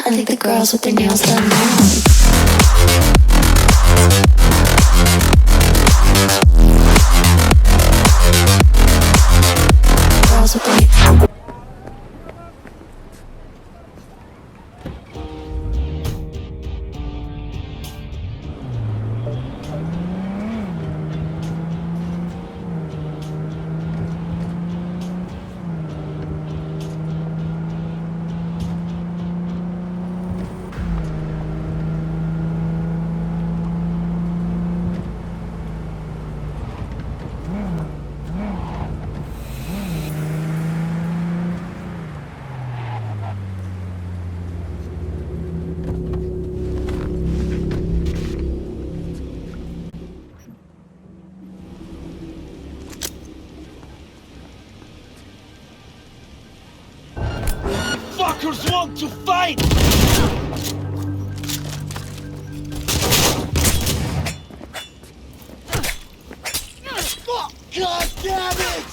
I think the girls with their nails done now. Girls with their fuckers want to fight! God damn it!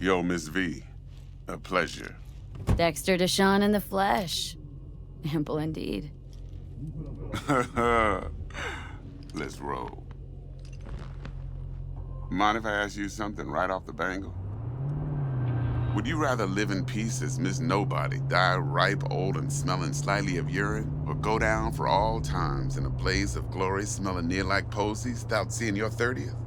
Yo, Miss V. A pleasure. Dexter Deshawn in the flesh. Ample indeed. Let's roll. Mind if I ask you something right off the bangle? Would you rather live in peace as Miss Nobody, die ripe, old, and smelling slightly of urine, or go down for all times in a blaze of glory smelling near like posies without seeing your 30th?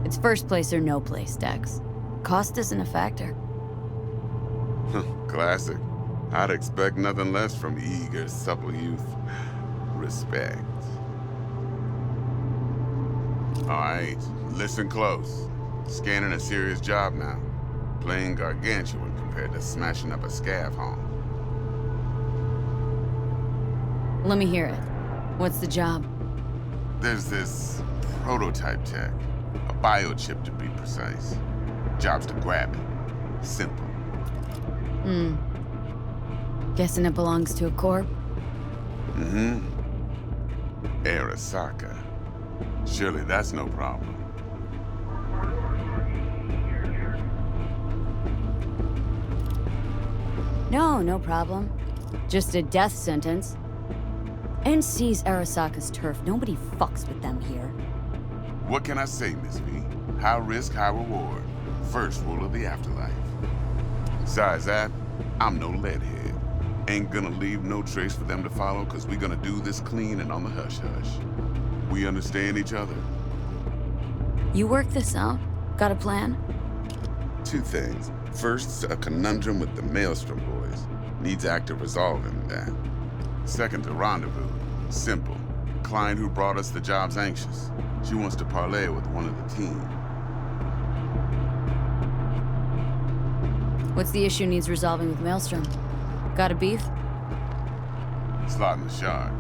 It's first place or no place, Dex. Cost isn't a factor. Classic. I'd expect nothing less from eager, supple youth. Respect. Alright, listen close. Scanning a serious job now. Playing gargantuan compared to smashing up a scav home. Let me hear it. What's the job? There's this prototype tech. A biochip to be precise. Job's to grab it. Simple. Guessing it belongs to a corp? Mm-hmm. Arasaka. Surely that's no problem. No problem. Just a death sentence. NC's Arasaka's turf. Nobody fucks with them here. What can I say, Miss V? High risk, high reward. First rule of the afterlife. Besides that, I'm no leadhead. Ain't gonna leave no trace for them to follow, cause we gonna do this clean and on the hush-hush. We understand each other? You work this out? Got a plan? Two things. First, a conundrum with the Maelstrom boys. Needs active resolving that. Second, a rendezvous. Simple. Client who brought us the job's anxious. She wants to parlay with one of the team. What's the issue needs resolving with Maelstrom? Got a beef? Slot in the shard.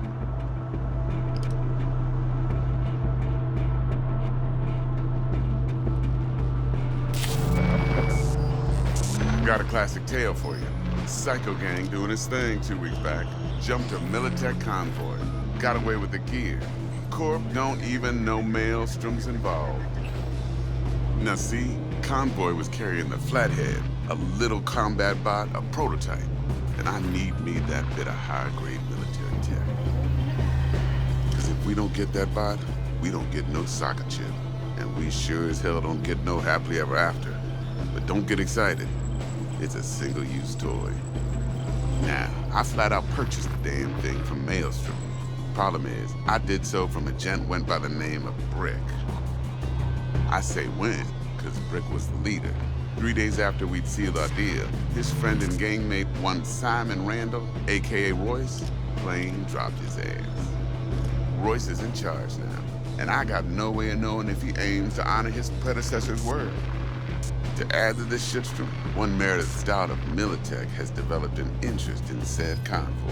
Got a classic tale for you. Psycho gang doing his thing 2 weeks back. Jumped a Militech convoy. Got away with the gear. Corp don't even know Maelstrom's involved. Now see, convoy was carrying the Flathead, a little combat bot, a prototype. And I need me that bit of high-grade military tech. Because if we don't get that bot, we don't get no soccer chip. And we sure as hell don't get no happily ever after. But don't get excited. It's a single-use toy. Now, I flat out purchased the damn thing from Maelstrom. Problem is, I did so from a gent went by the name of Brick. I say when, because Brick was the leader. 3 days after we'd sealed our deal, his friend and gangmate, one Simon Randall, aka Royce, plain dropped his ass. Royce is in charge now, and I got no way of knowing if he aims to honor his predecessor's word. To add to this shitstorm, one Meredith Stout of Militech has developed an interest in said convoy.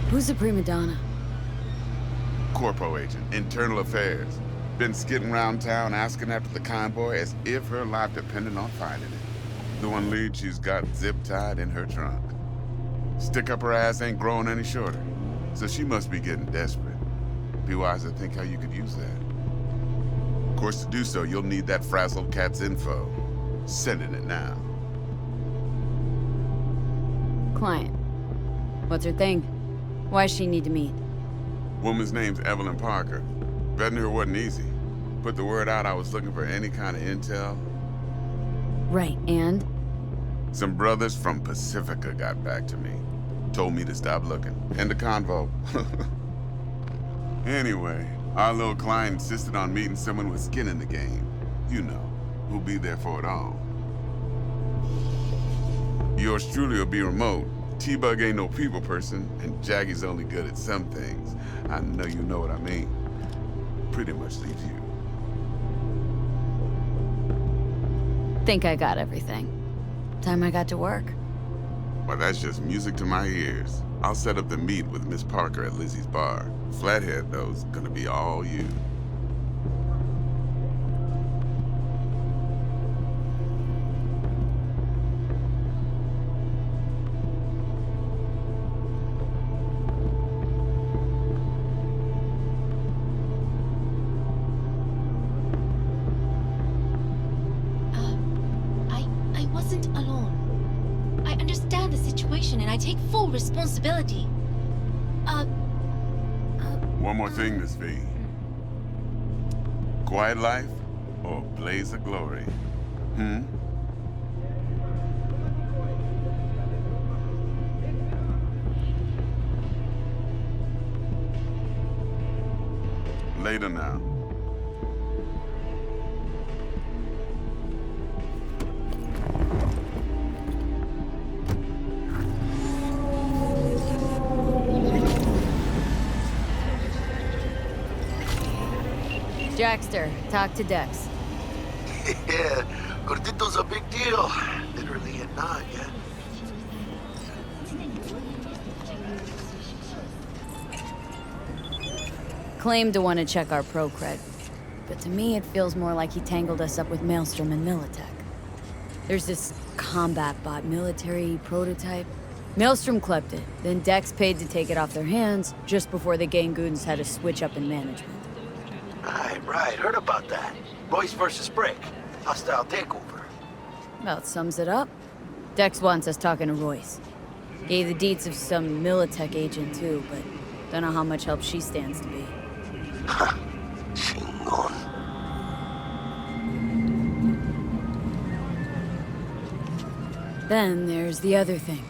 Who's the prima donna? Corpo agent, internal affairs. Been skidding around town asking after the convoy as if her life depended on finding it. The one lead she's got zip-tied in her trunk. Stick up her ass ain't growing any shorter, so she must be getting desperate. Be wise to think how you could use that. Of course, to do so, you'll need that frazzled cat's info. Sending it now. Client. What's her thing? Why does she need to meet? Woman's name's Evelyn Parker. Vetting her wasn't easy. Put the word out I was looking for any kind of intel. Right, and? Some brothers from Pacifica got back to me. Told me to stop looking. End the convo. Anyway, our little client insisted on meeting someone with skin in the game. You know, who'll be there for it all. Yours truly will be remote. T-Bug ain't no people person, and Jaggy's only good at some things. I know you know what I mean. Pretty much leaves you. Think I got everything. Time I got to work. Well, that's just music to my ears. I'll set up the meet with Miss Parker at Lizzie's bar. Flathead, though, is gonna be all you. I wasn't alone. I understand the situation and I take full responsibility. One more thing, Miss V. Quiet life or blaze of glory? Later now. Jackster, talk to Dex. Yeah, Gordito's a big deal. Literally and not, yeah. Claimed to want to check our pro cred, but to me it feels more like he tangled us up with Maelstrom and Militech. There's this combat bot military prototype. Maelstrom clept it, then Dex paid to take it off their hands just before the Gangoons had a switch up in management. Right, heard about that. Royce versus Brick. Hostile takeover. About sums it up. Dex wants us talking to Royce. Gave the deets of some Militech agent too, but don't know how much help she stands to be. Chingon. Then there's the other thing.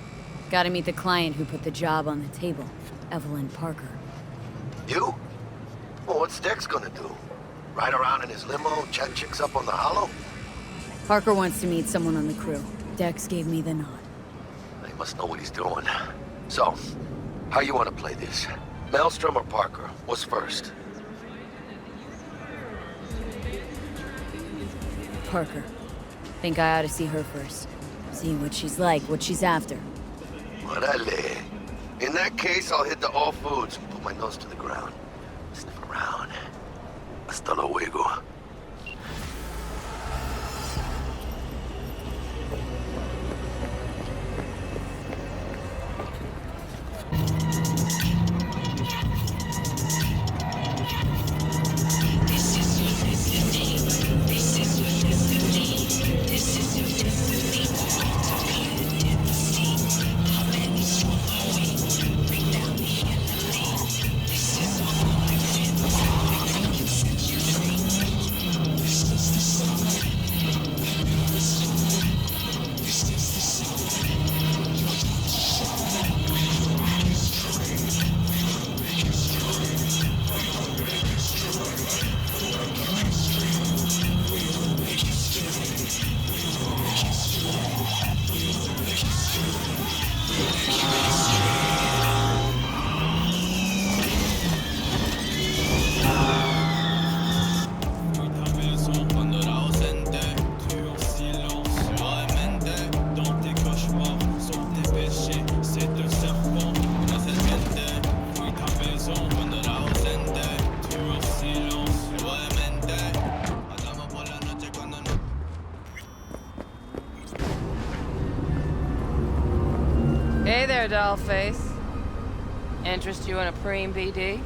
Gotta meet the client who put the job on the table, Evelyn Parker. You? Well, what's Dex gonna do? Ride around in his limo, chat chicks up on the hollow? Parker wants to meet someone on the crew. Dex gave me the nod. He must know what he's doing. So, how you want to play this? Maelstrom or Parker? What's first? Parker. Think I ought to see her first. See what she's like, what she's after. Orale. In that case, I'll hit the all foods and put my nose to the ground. Sniff around. Hasta luego. Hey there, dollface. Interest you in a preem BD?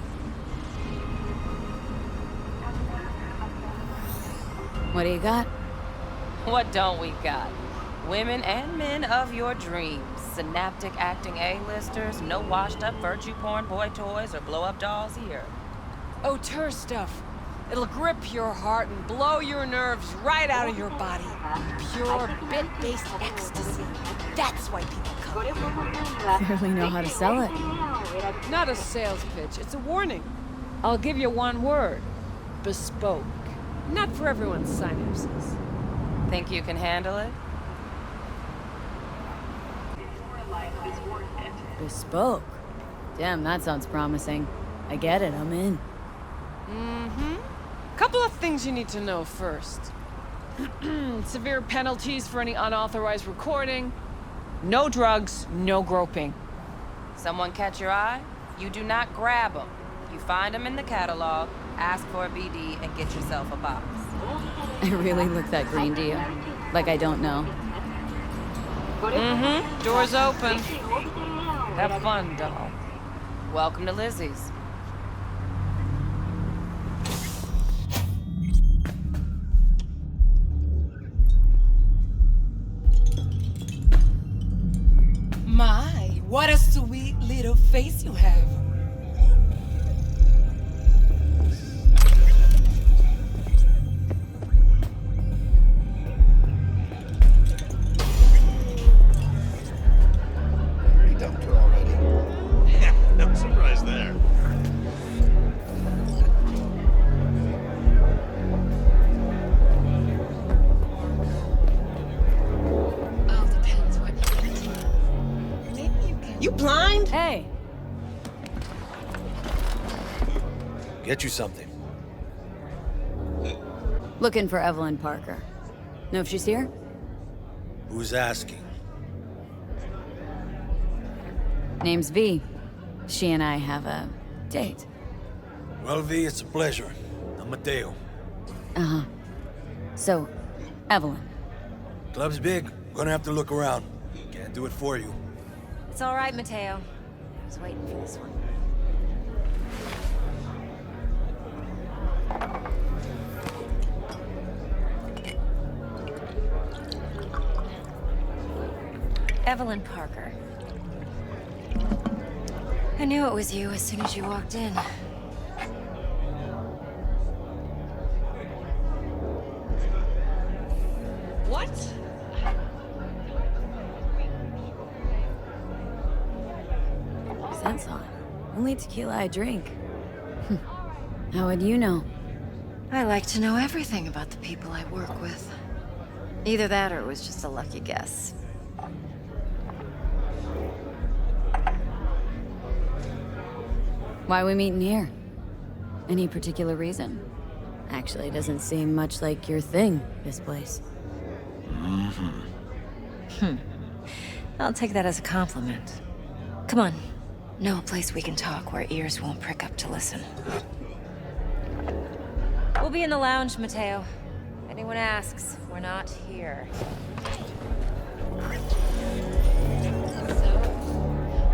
What do you got? What don't we got? Women and men of your dreams. Synaptic acting A-listers, no washed-up virtue porn boy toys or blow-up dolls here. Auteur stuff. It'll grip your heart and blow your nerves right out of your body. Pure bit-based ecstasy. That's why people come. Clearly know how to sell it. Not a sales pitch, it's a warning. I'll give you one word. Bespoke. Not for everyone's synapses. Think you can handle it? Bespoke. Damn, that sounds promising. I get it, I'm in. Mm-hmm. Couple of things you need to know first. Severe penalties for any unauthorized recording. No drugs, no groping. Someone catch your eye? You do not grab them. You find them in the catalog, ask for a BD, and get yourself a box. I really look that green to you. Like I don't know. Mm-hmm. Doors open. Have fun, doll. Welcome to Lizzie's. My, what a sweet little face you have. Pretty dumped her already. Yeah, no surprise there. All depends what you maybe you can. You blind? Hey, Get you something. Looking for Evelyn Parker. Know if she's here? Who's asking? Name's V. She and I have a date. Well, V, it's a pleasure. I'm Mateo. Uh-huh. So, Evelyn. Club's big. Gonna have to look around. Can't do it for you. It's all right, Mateo. I was waiting for this one. Evelyn Parker. I knew it was you as soon as you walked in. What? Sense on. Only tequila I drink. How would you know? I like to know everything about the people I work with. Either that or it was just a lucky guess. Why are we meeting here? Any particular reason? Actually, doesn't seem much like your thing, this place. I'll take that as a compliment. Come on. Know a place we can talk where ears won't prick up to listen. We'll be in the lounge, Mateo. If anyone asks, we're not here.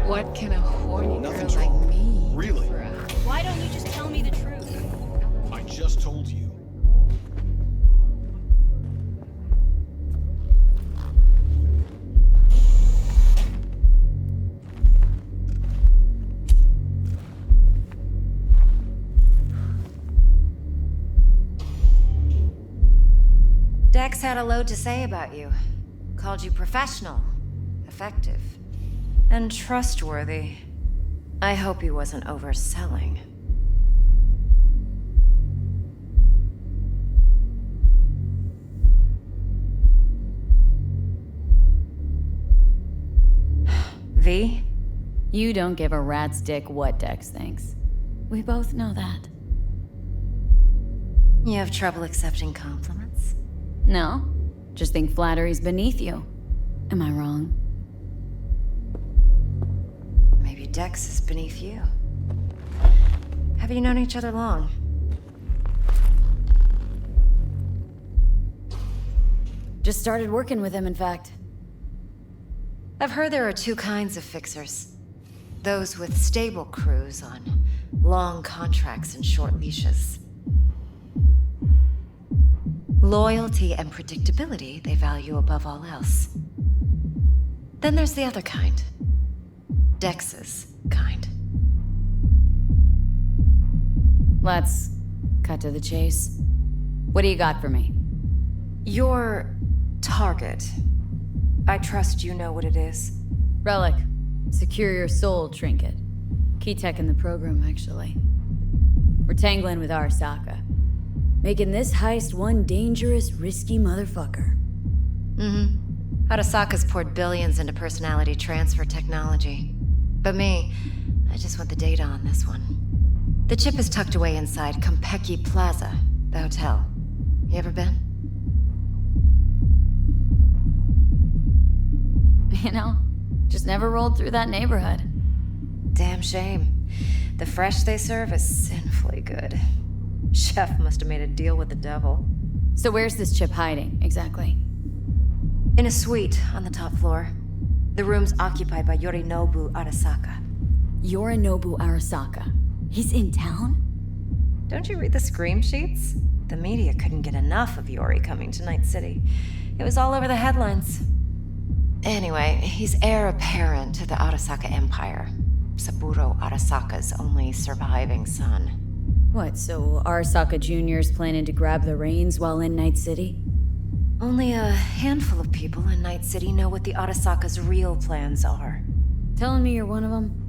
What can a horny Nothing's girl like wrong. me Really? do for a... Why don't you just tell me the truth? I just told you. Dex had a load to say about you. Called you professional, effective, and trustworthy. I hope he wasn't overselling. V? You don't give a rat's dick what Dex thinks. We both know that. You have trouble accepting compliments? No, just think flattery's beneath you. Am I wrong? Maybe Dex is beneath you. Have you known each other long? Just started working with him, in fact. I've heard there are two kinds of fixers. Those with stable crews on long contracts and short leashes. Loyalty and predictability they value above all else. Then there's the other kind. Dex's kind. Let's cut to the chase. What do you got for me? Your target. I trust you know what it is. Relic. Secure your soul trinket. Key tech in the program, actually. We're tangling with Arasaka. Making this heist one dangerous, risky motherfucker. Mm-hmm. Arasaka's poured billions into personality transfer technology. But me, I just want the data on this one. The chip is tucked away inside Kompeki Plaza, the hotel. You ever been? You know, just never rolled through that neighborhood. Damn shame. The fresh they serve is sinfully good. Chef must have made a deal with the devil. So where's this chip hiding, exactly? In a suite on the top floor. The room's occupied by Yorinobu Arasaka. Yorinobu Arasaka? He's in town? Don't you read the scream sheets? The media couldn't get enough of Yori coming to Night City. It was all over the headlines. Anyway, he's heir apparent to the Arasaka Empire. Saburo Arasaka's only surviving son. What, so Arasaka Jr.'s planning to grab the reins while in Night City? Only a handful of people in Night City know what the Arasaka's real plans are. Telling me you're one of them?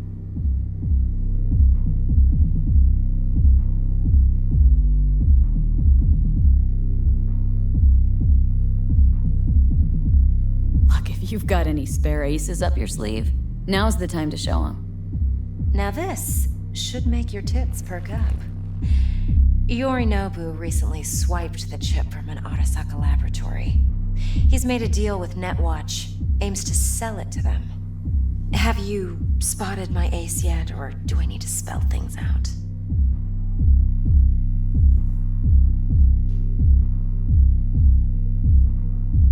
Look, if you've got any spare aces up your sleeve, now's the time to show them. Now this should make your tits perk up. Yorinobu recently swiped the chip from an Arasaka laboratory. He's made a deal with Netwatch, aims to sell it to them. Have you spotted my ace yet, or do I need to spell things out?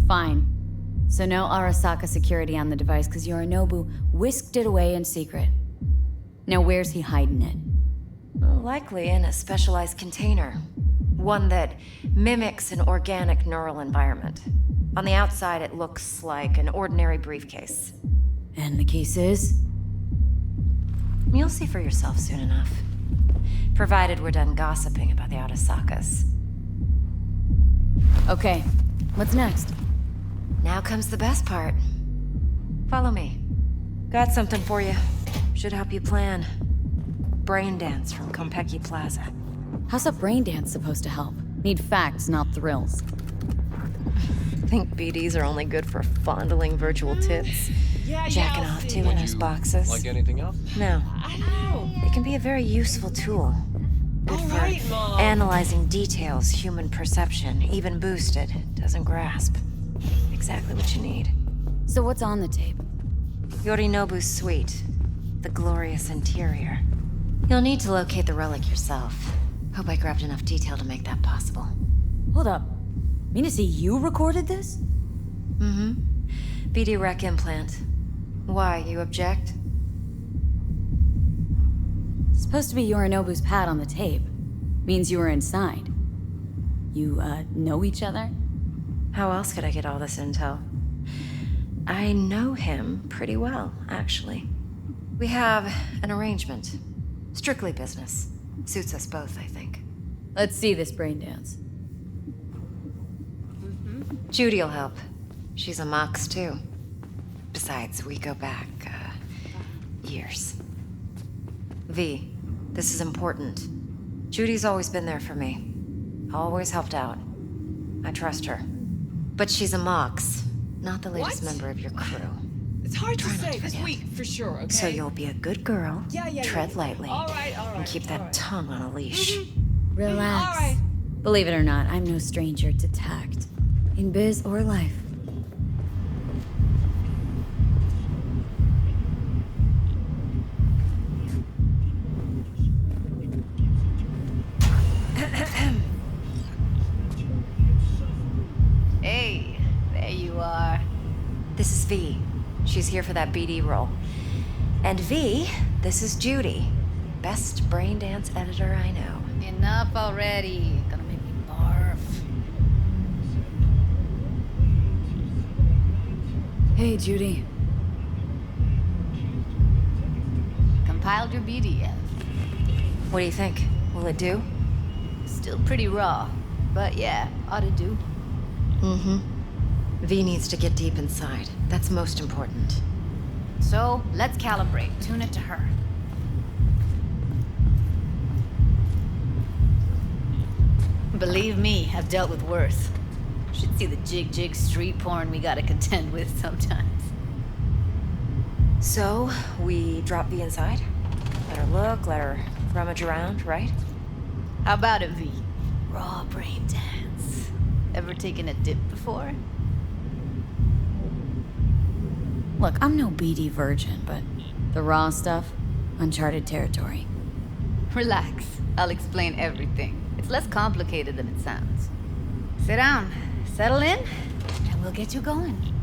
Fine. So no Arasaka security on the device because Yorinobu whisked it away in secret. Now where's he hiding it? Likely in a specialized container. One that mimics an organic neural environment. On the outside, it looks like an ordinary briefcase. And the case is? You'll see for yourself soon enough. Provided we're done gossiping about the Arasakas. Okay, what's next? Now comes the best part. Follow me. Got something for you. Should help you plan. Brain dance from Konpeki Plaza. How's a brain dance supposed to help? Need facts, not thrills. Think BDs are only good for fondling virtual tits? Jacking off to in those boxes? Like anything else? No. I know. It can be a very useful tool. Good for Mom. analyzing details human perception, even boosted, doesn't grasp. Exactly what you need. So what's on the tape? Yorinobu's suite. The glorious interior. You'll need to locate the relic yourself. Hope I grabbed enough detail to make that possible. Hold up. Mean to say you recorded this? Mm-hmm. BD rec implant. Why, you object? Supposed to be Yorinobu's pad on the tape. Means you were inside. You, know each other? How else could I get all this intel? I know him pretty well, actually. We have an arrangement. Strictly business. Suits us both, I think. Let's see this brain dance. Judy'll help. She's a Mox, too. Besides, we go back, years. V, this is important. Judy's always been there for me. Always helped out. I trust her. But she's a Mox, not the latest member of your crew. It's hard to Try not say to this forget. week for sure, okay? So you'll be a good girl, tread lightly, All right, and keep that tongue on a leash. Relax. All right. Believe it or not, I'm no stranger to tact. In biz or life. Hey, there you are. This is V. She's here for that BD role. And V, this is Judy. Best brain dance editor I know. Enough already. Gonna make me barf. Hey, Judy. Compiled your BDF. What do you think? Will it do? Still pretty raw, but yeah, ought to do. Mm-hmm. V needs to get deep inside. That's most important. So, let's calibrate. Tune it to her. Believe me, I've dealt with worse. Should see the jig street porn we gotta contend with sometimes. So, we drop V inside? Let her look, let her rummage around, right? How about it, V? Raw brain dance. Ever taken a dip before? Look, I'm no BD virgin, but the raw stuff, uncharted territory. Relax. I'll explain everything. It's less complicated than it sounds. Sit down, settle in, and we'll get you going.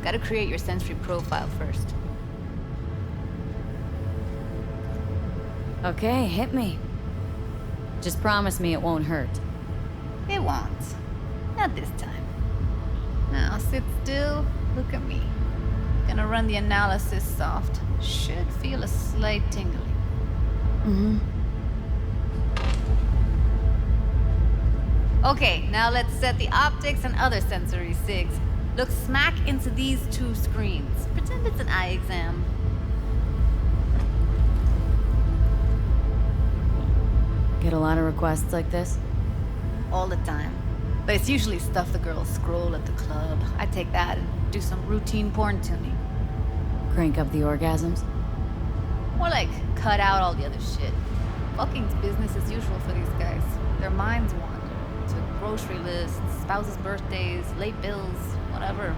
Gotta create your sensory profile first. Okay, hit me. Just promise me it won't hurt. It won't. Not this time. Now sit still, look at me. Gonna run the analysis soft. Should feel a slight tingling. Okay, now let's set the optics and other sensory sigs. Look smack into these two screens. Pretend it's an eye exam. Get a lot of requests like this? All the time. But it's usually stuff the girls scroll at the club. I take that and do some routine porn tuning. Crank up the orgasms? More like cut out all the other shit. Fucking's business as usual for these guys. Their minds wander to grocery lists, spouses' birthdays, late bills, whatever.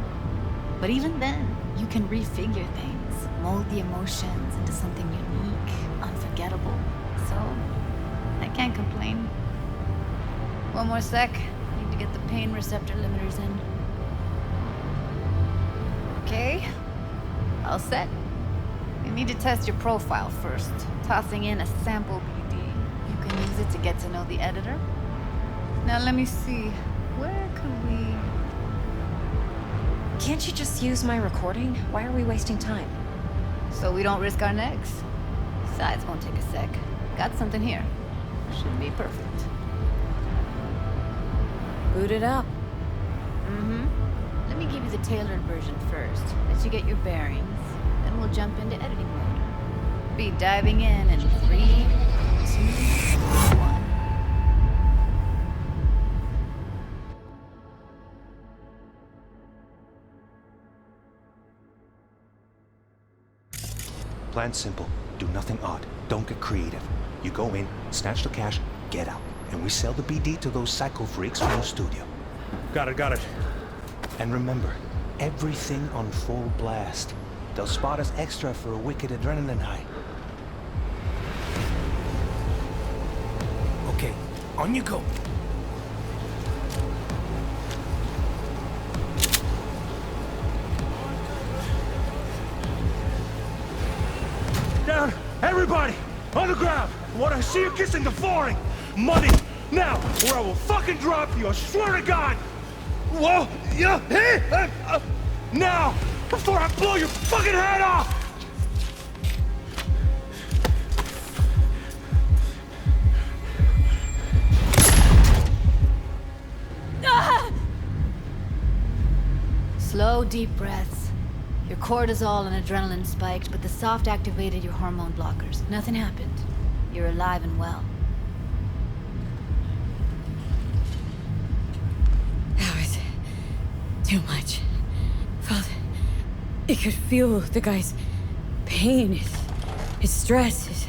But even then, you can refigure things, mold the emotions into something unique, unforgettable. So, I can't complain. One more sec. Need to get the pain receptor limiters in. Okay. All set. You need to test your profile first, tossing in a sample BD. You can use it to get to know the editor. Now let me see. Where could we... Can't you just use my recording? Why are we wasting time? So we don't risk our necks. Besides, won't take a sec. Got something here. Should be perfect. Boot it up. Let me give you the tailored version first. Let you get your bearings. Then we'll jump into editing mode. Be diving in 3, 2, 1. Plan simple. Do nothing odd. Don't get creative. You go in, snatch the cash, get out. And we sell the BD to those psycho freaks from the studio. Got it. And remember, everything on full blast. They'll spot us extra for a wicked adrenaline high. Okay, on you go. Down! Everybody! On the ground! I want to see you kissing the flooring! Money! Now! Or I will fucking drop you, I swear to God! Whoa! Yeah! Hey! Now! Before I blow your fucking head off! Slow, deep breaths. Your cortisol and adrenaline spiked, but the soft activated your hormone blockers. Nothing happened. You're alive and well. That was too much. I could feel the guy's pain, his stress, his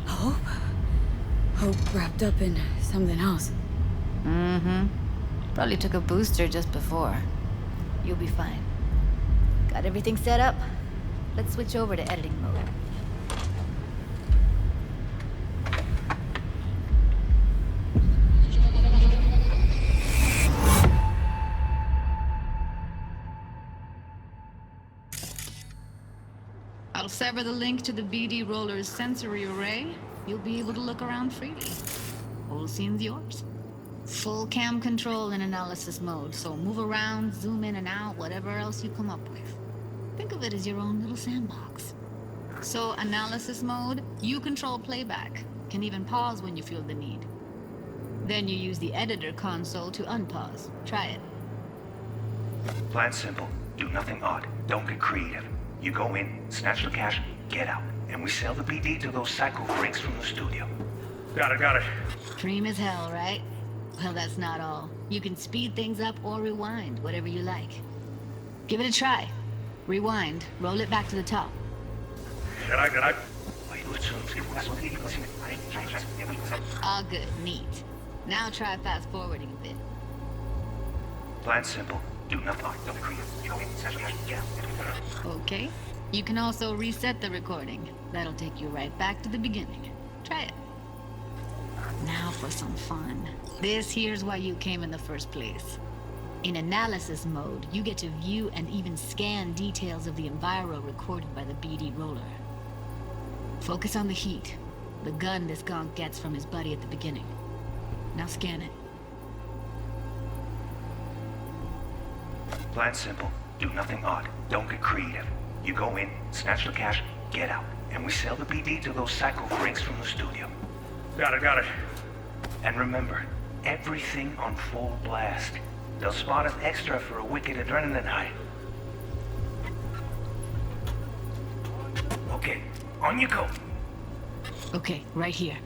hope. Hope wrapped up in something else. Probably took a booster just before. You'll be fine. Got everything set up? Let's switch over to editing mode. I'll sever the link to the BD Roller's sensory array. You'll be able to look around freely. Whole scene's yours. Full cam control in analysis mode, so move around, zoom in and out, whatever else you come up with. Think of it as your own little sandbox. So, analysis mode, you control playback. Can even pause when you feel the need. Then you use the editor console to unpause. Try it. Plan simple. Do nothing odd. Don't get creative. You go in, snatch the cash, get out. And we sell the BD to those psycho freaks from the studio. Got it. Dream as hell, right? Well, that's not all. You can speed things up or rewind, whatever you like. Give it a try. Rewind, roll it back to the top. All good, neat. Now try fast forwarding a bit. Plan simple. Do nothing odd. Don't get creative. You go in, snatch the cash, get out. Okay. You can also reset the recording. That'll take you right back to the beginning. Try it. Now for some fun. This here's why you came in the first place. In analysis mode, you get to view and even scan details of the enviro recorded by the BD roller. Focus on the heat, the gun this gonk gets from his buddy at the beginning. Now scan it. Plan simple. Do nothing odd. Don't get creative. You go in, snatch the cash, get out. And we sell the BD to those psycho freaks from the studio. Got it. And remember, everything on full blast. They'll spot us extra for a wicked adrenaline high. Okay, on you go. Okay, right here.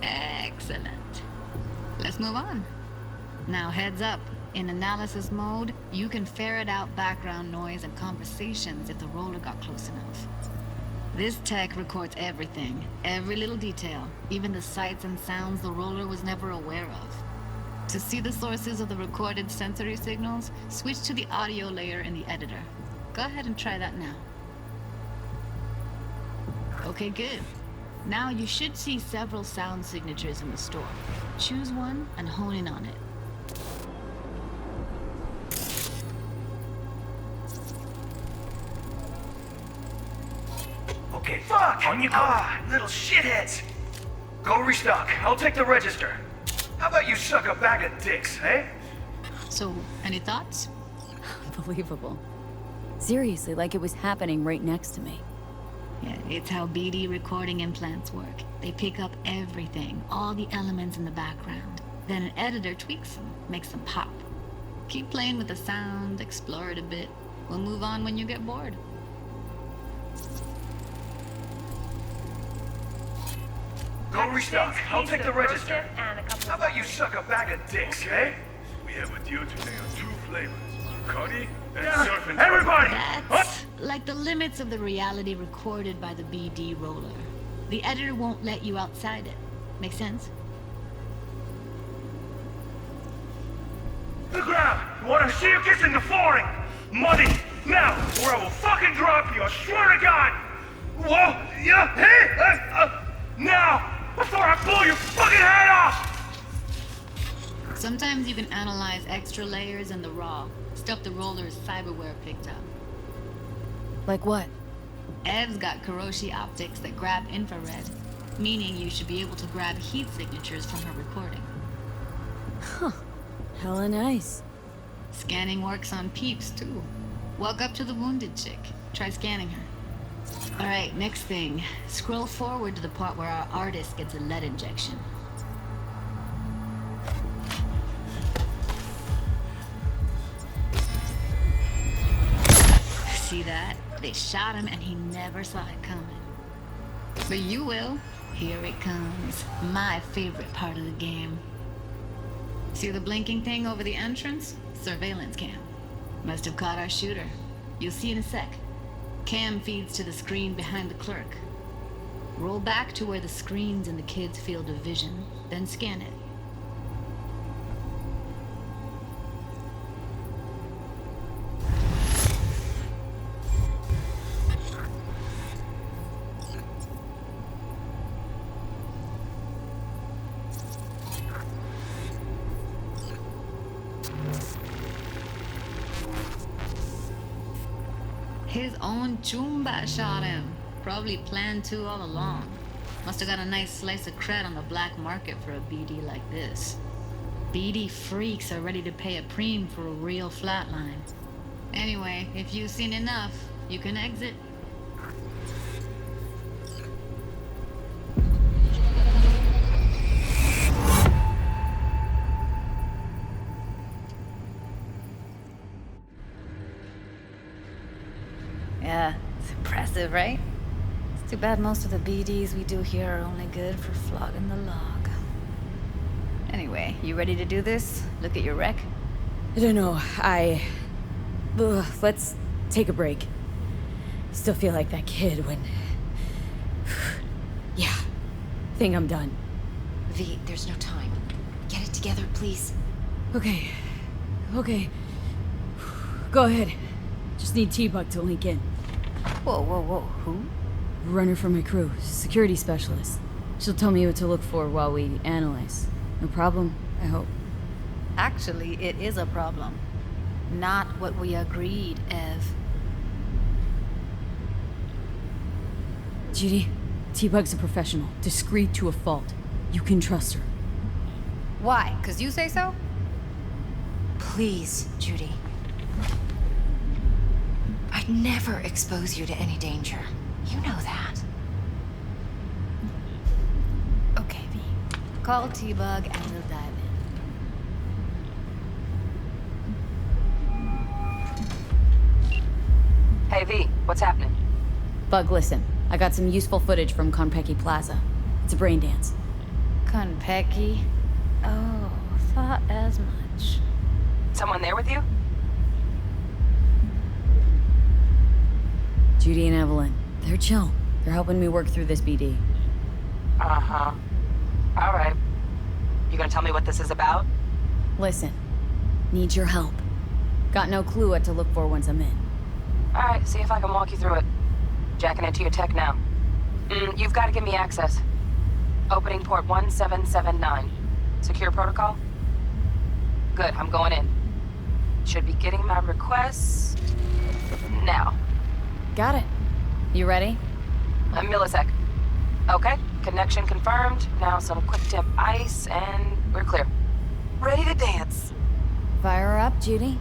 Excellent. Let's move on. Now heads up. In analysis mode, you can ferret out background noise and conversations if the roller got close enough. This tech records everything, every little detail, even the sights and sounds the roller was never aware of. To see the sources of the recorded sensory signals, switch to the audio layer in the editor. Go ahead and try that now. Okay, good. Now you should see several sound signatures in the store. Choose one and hone in on it. Okay, fuck! On you go! Ah, little shitheads! Go restock. I'll take the register. How about you suck a bag of dicks, eh? So, any thoughts? Unbelievable. Seriously, like it was happening right next to me. Yeah, it's how BD recording implants work. They pick up everything, all the elements in the background. Then an editor tweaks them, makes them pop. Keep playing with the sound, explore it a bit. We'll move on when you get bored. Go restock. I'll take the register. How about you suck a bag of dicks, eh? We have with you today are 2 flavors. Cuddy and Yeah, surfing. everybody! That's like the limits of the reality recorded by the BD roller. The editor won't let you outside it. Make sense? The ground! I want to see you kissing the flooring! Money! Now! Or I will fucking drop you, I swear to God! Whoa! Yeah! Hey! Now! Before I blow your fucking head off! Sometimes you can analyze extra layers in the raw. Stuff the roller's cyberware picked up. Like what? Ev's got Kiroshi optics that grab infrared, meaning you should be able to grab heat signatures from her recording. Huh. Hella nice. Scanning works on peeps, too. Walk up to the wounded chick. Try scanning her. Alright, next thing. Scroll forward to the part where our artist gets a lead injection. See that? They shot him and he never saw it coming. But you will. Here it comes. My favorite part of the game. See the blinking thing over the entrance? Surveillance cam. Must have caught our shooter. You'll see in a sec. Cam feeds to the screen behind the clerk. Roll back to where the screen's in the kid's field of vision, then scan it. His own Chumba shot him. Probably planned to all along. Must have got a nice slice of cred on the black market for a BD like this. BD freaks are ready to pay a preem for a real flatline. Anyway, if you've seen enough, you can exit. Yeah, it's impressive, right? It's too bad most of the BDs we do here are only good for flogging the log. Anyway, you ready to do this? Look at your rec? I don't know. Let's take a break. Still feel like that kid when... Yeah. Think I'm done. V, there's no time. Get it together, please. Okay. Go ahead. Just need T-Bug to link in. Whoa. Who? Runner for my crew. Security specialist. She'll tell me what to look for while we analyze. No problem, I hope. Actually, it is a problem. Not what we agreed, Ev. Judy, T-Bug's a professional, discreet to a fault. You can trust her. Why? 'Cause you say so? Please, Judy. I'd never expose you to any danger. You know that. Okay, V. Call T-Bug and we'll dive in. Hey, V, what's happening? Bug, listen. I got some useful footage from Konpeki Plaza. It's a brain dance. Konpeki? Oh, thought as much. Someone there with you? Judy and Evelyn. They're chill. They're helping me work through this BD. Uh-huh. All right. You gonna tell me what this is about? Listen. Need your help. Got no clue what to look for once I'm in. All right, see if I can walk you through it. Jacking into your tech now. You've got to give me access. Opening port 1779. Secure protocol? Good, I'm going in. Should be getting my requests now. Got it. You ready? A millisec. Okay, connection confirmed. Now some quick tip ice and we're clear. Ready to dance. Fire her up, Judy.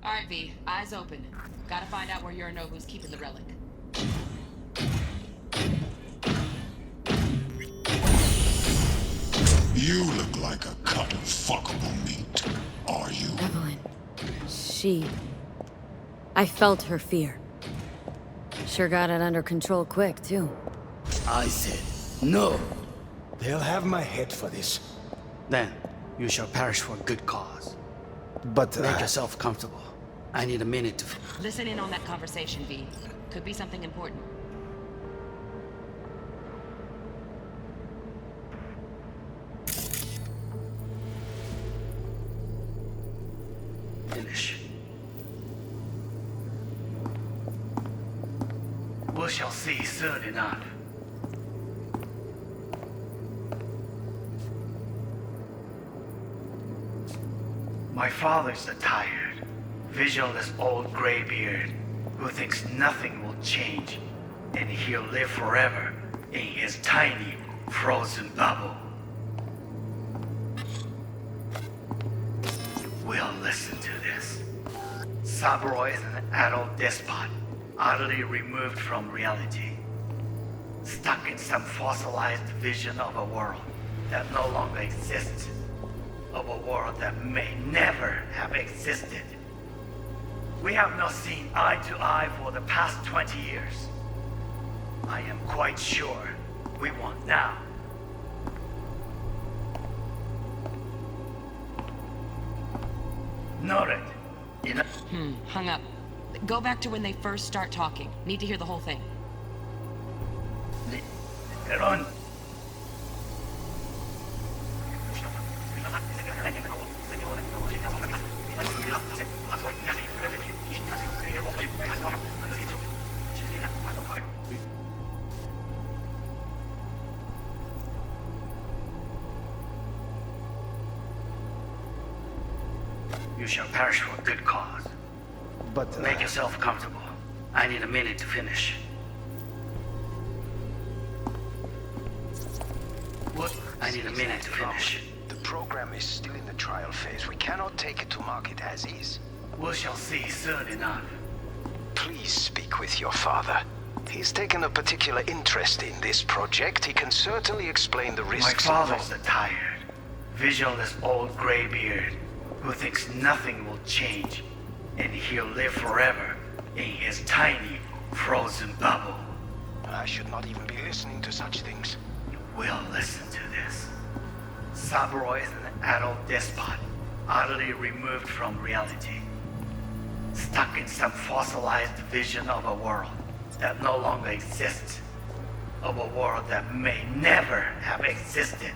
Alright, V, eyes open. Gotta find out where Yorinobu's keeping the relic. You look like a cut of fuckable meat, are you? Evelyn. I felt her fear. Sure got it under control quick, too. I said, no. They'll have my head for this. Then, you shall perish for a good cause. But make yourself comfortable. I need a minute to... Listen in on that conversation, V. Could be something important. Finish. We shall see soon enough. My father's a tired, visionless old graybeard who thinks nothing will change, and he'll live forever in his tiny, frozen bubble. We'll listen to this. Saburo is an adult despot, utterly removed from reality, stuck in some fossilized vision of a world that no longer exists, of a world that may never have existed. We have not seen eye to eye for the past 20 years. I am quite sure we want now. Noted. Hung up. Go back to when they first start talking. Need to hear the whole thing. Run. You shall perish for a good cause. But make yourself comfortable. I need a minute to finish. What? I need a minute to finish. The program is still in the trial phase. We cannot take it to market as is. We shall see soon enough. Please speak with your father. He's taken a particular interest in this project. He can certainly explain the risks. My father's a tired, visionless old graybeard who thinks nothing will change, and he'll live forever in his tiny, frozen bubble. I should not even be listening to such things. You will listen to this. Saburo is an adult despot, utterly removed from reality, stuck in some fossilized vision of a world that no longer exists, of a world that may never have existed.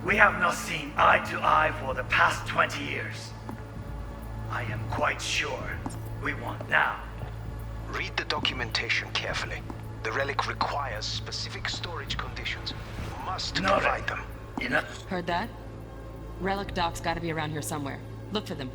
We have not seen eye to eye for the past 20 years. I am quite sure we want now. Read the documentation carefully. The relic requires specific storage conditions. You must provide them. Enough. Heard that? Relic docs gotta be around here somewhere. Look for them.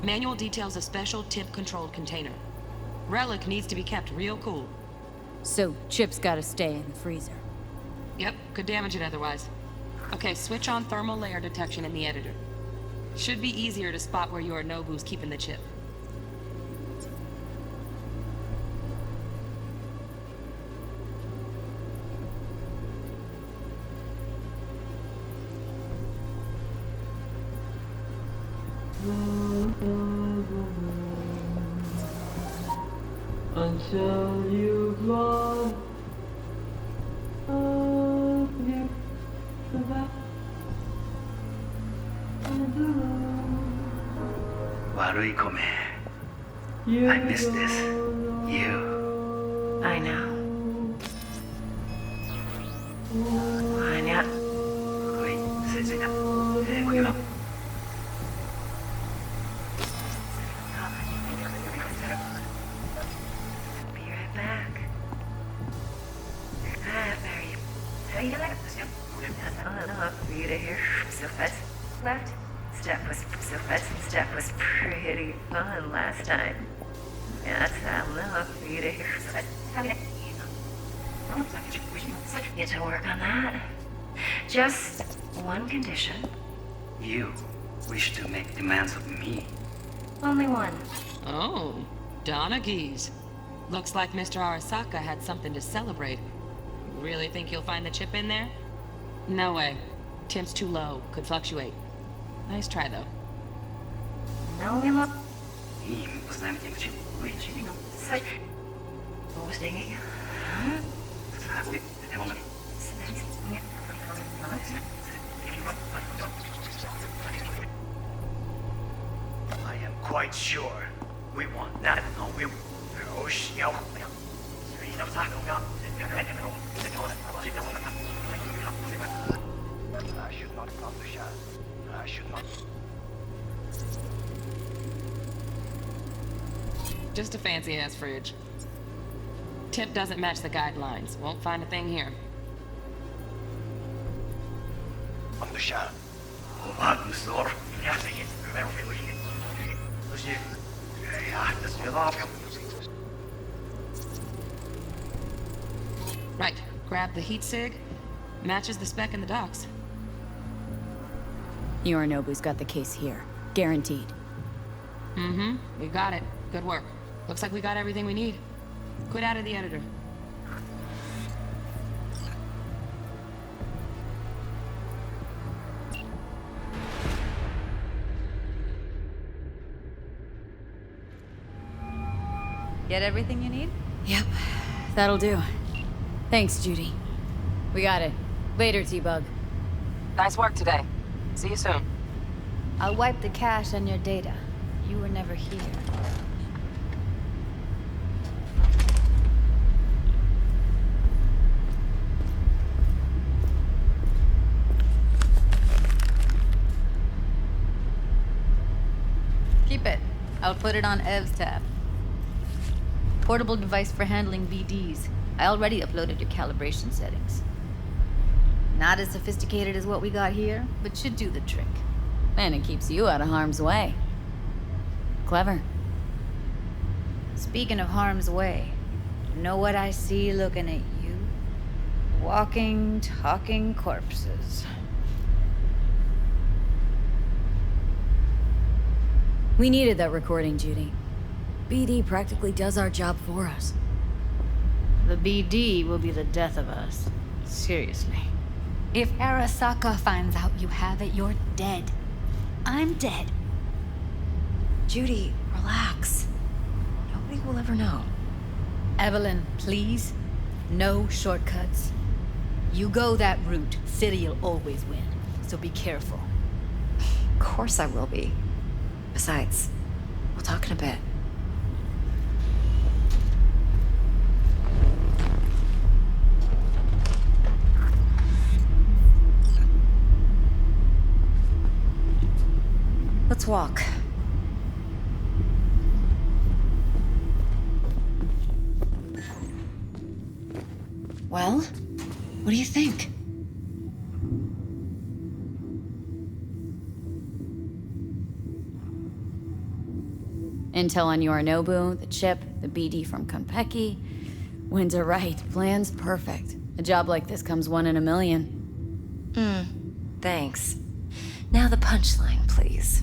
Manual details a special tip-controlled container. Relic needs to be kept real cool. So, Chip's gotta stay in the freezer. Yep, could damage it otherwise. Okay, switch on thermal layer detection in the editor. Should be easier to spot where Yorinobu's keeping the chip. Until you've lost Warui-kome. I miss this. You. I know. Anya. Wait, say that. Be right back. How you doing? For you to hear so fast. Left. Step was pretty fun last time. Yeah, that's enough for you to hear so fast. Get to work on that. Just one condition. You wish to make demands of me. Only one. Oh, Donaghys. Looks like Mr. Arasaka had something to celebrate. Really think you'll find the chip in there? No way. Temp's too low. Could fluctuate. Nice try, though. No, we look. What was thinking? I am quite sure we want that. No, we. I should not come to shot. I should not. Just a fancy-ass fridge. Tip doesn't match the guidelines. Won't find a thing here. On the shot. Right. Grab the heat sig. Matches the spec in the docs. Yorinobu's got the case here. Guaranteed. Mm-hmm. We got it. Good work. Looks like we got everything we need. Quit out of the editor. Get everything you need? Yep. That'll do. Thanks, Judy. We got it. Later, T-Bug. Nice work today. See you soon. I'll wipe the cache on your data. You were never here. Keep it. I'll put it on Ev's tab. Portable device for handling VDs. I already uploaded your calibration settings. Not as sophisticated as what we got here, but should do the trick. And it keeps you out of harm's way. Clever. Speaking of harm's way, you know what I see looking at you? Walking, talking corpses. We needed that recording, Judy. BD practically does our job for us. The BD will be the death of us. Seriously. If Arasaka finds out you have it, you're dead. I'm dead. Judy, relax. Nobody will ever know. Evelyn, please. No shortcuts. You go that route, City'll always win. So be careful. Of course I will be. Besides, we'll talk in a bit. Let's walk. Well, what do you think? Intel on Yorinobu, the chip, the BD from Konpeki. Winds right, plan's perfect. A job like this comes 1 in a million. Thanks. Now the punchline, please.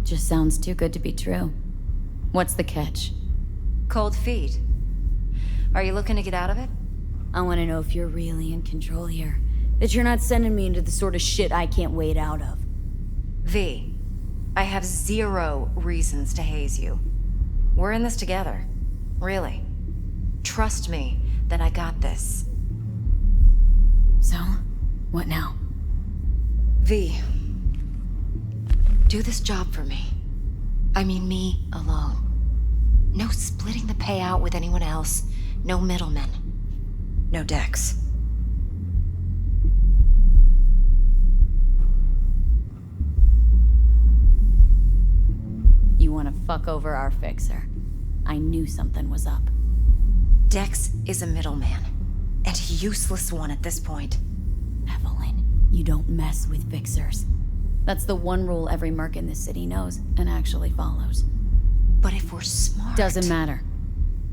Just sounds too good to be true. What's the catch? Cold feet. Are you looking to get out of it? I want to know if you're really in control here. That you're not sending me into the sort of shit I can't wait out of. V, I have 0 reasons to haze you. We're in this together. Really. Trust me that I got this. So, what now? V, do this job for me. I mean me alone. No splitting the payout with anyone else. No middlemen. No Dex. You want to fuck over our fixer. I knew something was up. Dex is a middleman, and a useless one at this point. Evelyn, you don't mess with fixers. That's the one rule every merc in this city knows and actually follows. But if we're smart... Doesn't matter.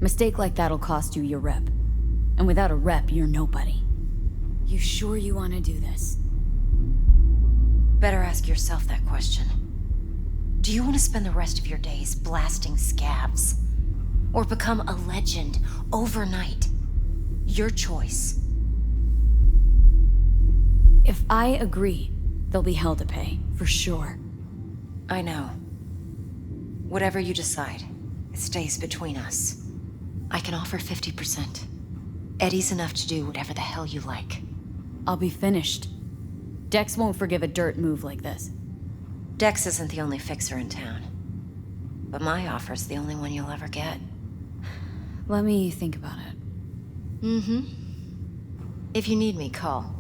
Mistake like that'll cost you your rep. And without a rep, you're nobody. You sure you want to do this? Better ask yourself that question. Do you want to spend the rest of your days blasting scabs? Or become a legend overnight? Your choice. If I agree, there'll be hell to pay, for sure. I know. Whatever you decide, it stays between us. I can offer 50%. Eddie's enough to do whatever the hell you like. I'll be finished. Dex won't forgive a dirt move like this. Dex isn't the only fixer in town. But my offer's the only one you'll ever get. Let me think about it. If you need me, call.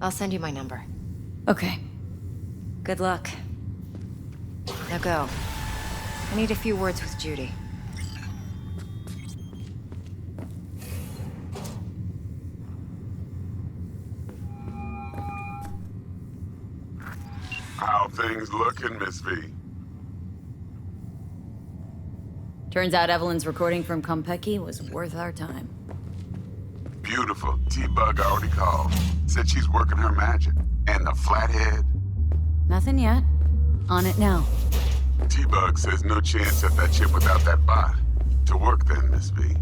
I'll send you my number. Okay. Good luck. Now go. I need a few words with Judy. How things looking, Miss V? Turns out Evelyn's recording from Konpeki was worth our time. Beautiful. T-Bug already called. Said she's working her magic. And the flathead? Nothing yet. On it now. T-Bug says no chance at that chip without that bot. To work then, Miss V.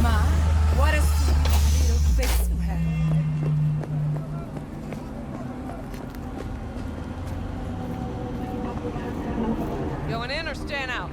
My, what a sweet little face you have. Going in or staying out?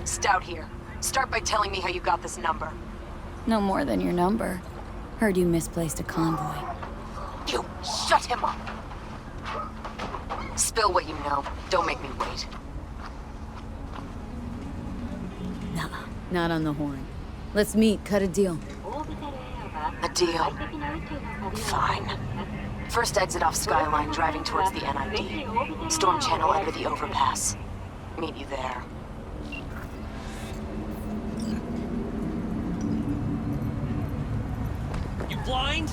Stout here. Start by telling me how you got this number. No more than your number. Heard you misplaced a convoy. You shut him up! Spill what you know. Don't make me wait. Nah, not on the horn. Let's meet, cut a deal. A deal. Fine. First exit off Skyline, driving towards the NID. Storm channel under the overpass. Meet you there. You blind?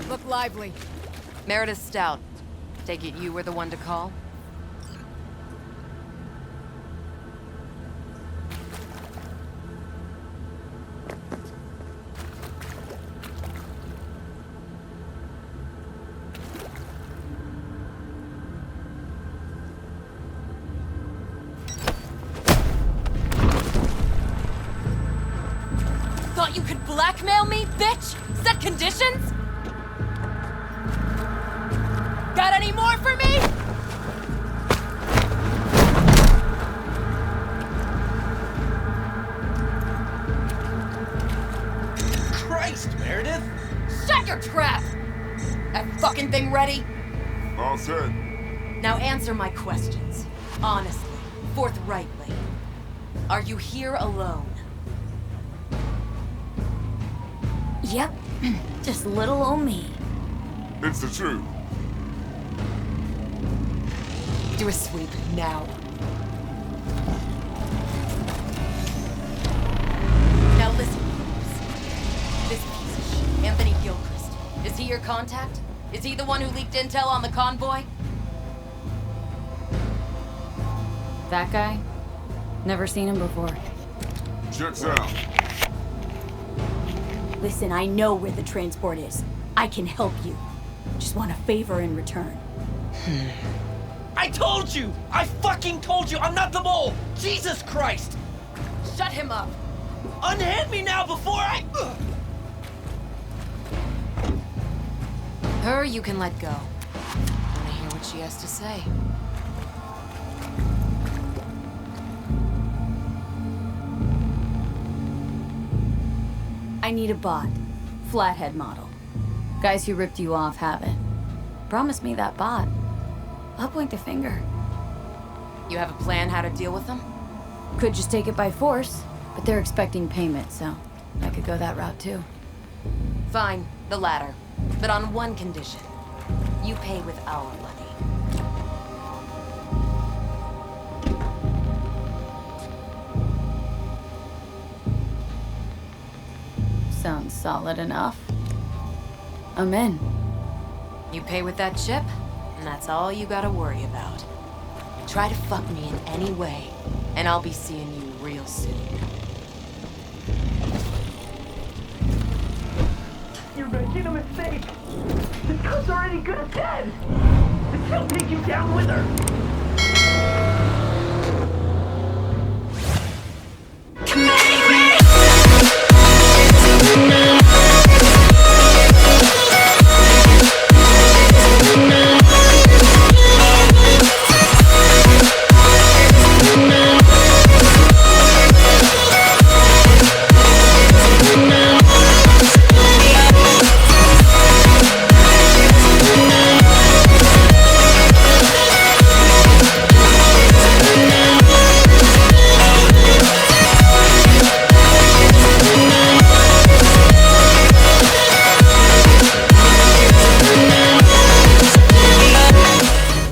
Look lively. Meredith Stout. Take it you were the one to call? Thought you could blackmail me, bitch? Set conditions? Got any more for me? Christ, Meredith! Shut your trap! That fucking thing ready? All set. Now answer my questions. Honestly, forthrightly. Are you here alone? Yep, just little old me. It's the truth. Do a sweep, now. Now listen, folks. This piece of shit, Anthony Gilchrist, is he your contact? Is he the one who leaked intel on the convoy? That guy? Never seen him before. Checks out. Listen, I know where the transport is. I can help you. Just want a favor in return. I told you! I fucking told you! I'm not the mole! Jesus Christ! Shut him up! Unhand me now before I... Her you can let go. Wanna hear what she has to say? I need a bot. Flathead model. Guys who ripped you off have it. Promise me that bot. I'll point the finger. You have a plan how to deal with them? Could just take it by force, but they're expecting payment, so I could go that route too. Fine, the latter. But on one condition. You pay with our money. Sounds solid enough. I'm in. You pay with that chip, and And that's all you gotta worry about. Try to fuck me in any way, and I'll be seeing you real soon. You're making a mistake. This cunt's already good as dead. And she'll take you down with her.